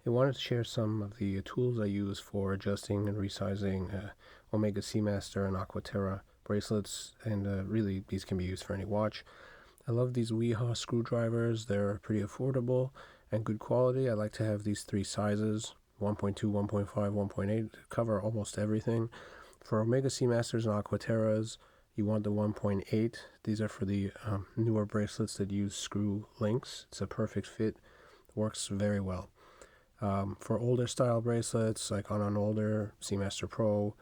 I wanted to share some of the tools I use for adjusting and resizing Omega Seamster and Aquaterra bracelets, and really these can be used for any watch. I love these Wiha screwdrivers. They're pretty affordable and good quality. I like to have these three sizes, 1.2, 1.5, 1.8, cover almost everything. For Omega Seamsters and Aquaterras, you want the 1.8. These are for the newer bracelets that use screw links. It's a perfect fit, works very well. For older style bracelets, like on an older Seamster Pro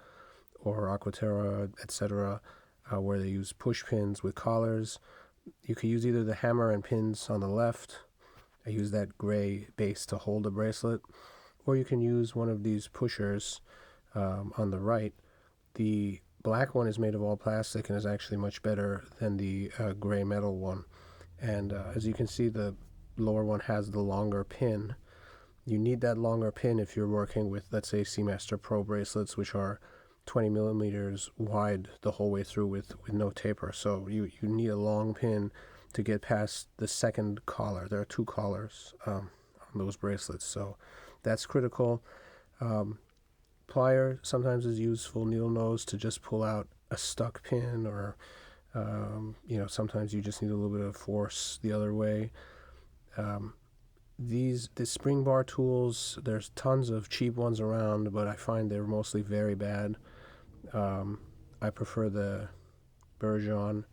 or Aquaterra, etc., where they use push pins with collars, you could use either the hammer and pins on the left. I use that gray base to hold the bracelet, or you can use one of these pushers on the right. The black one is made of all plastic and is actually much better than the gray metal one. And as you can see, the lower one has the longer pin. You need that longer pin if you're working with, let's say, Seamster Pro bracelets, which are 20 millimeters wide the whole way through with no taper. So you need a long pin to get past the second collar. There are two collars on those bracelets, so that's critical. Plier sometimes is useful, needle nose, to just pull out a stuck pin, or sometimes you just need a little bit of force the other way. The Springbar tools, there's tons of cheap ones around, but I find they're mostly very bad. I prefer the Bergeon,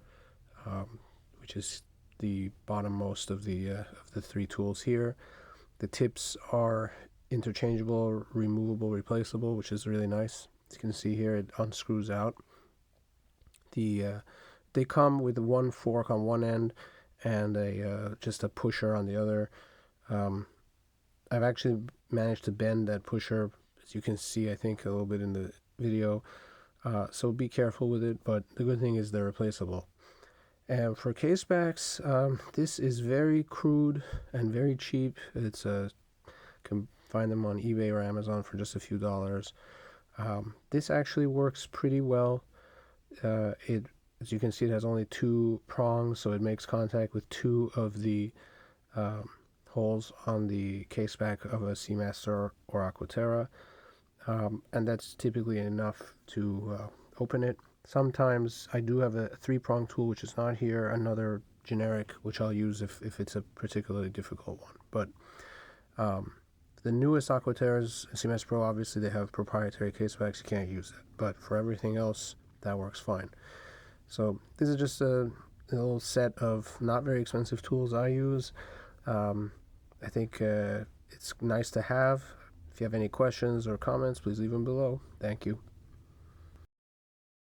which is the bottommost of the three tools here. The tips are interchangeable, removable, replaceable, which is really nice. As you can see here, it unscrews out. They come with one fork on one end and just a pusher on the other. I've actually managed to bend that pusher, as you can see, I think, a little bit in the video. So be careful with it, but the good thing is they're replaceable. And for case backs, this is very crude and very cheap. It's can find them on eBay or Amazon for just a few dollars. This actually works pretty well. As you can see, it has only two prongs, so it makes contact with two of the holes on the case back of a Seamster or Aquaterra, and that's typically enough to open it. Sometimes I do have a three-prong tool, which is not here, another generic, which I'll use if it's a particularly difficult one. But the newest Aquaterras, Seamster Pro, obviously they have proprietary case backs, you can't use it. But for everything else, that works fine. So this is just a little set of not very expensive tools I use. I think it's nice to have. If you have any questions or comments, please leave them below. Thank you.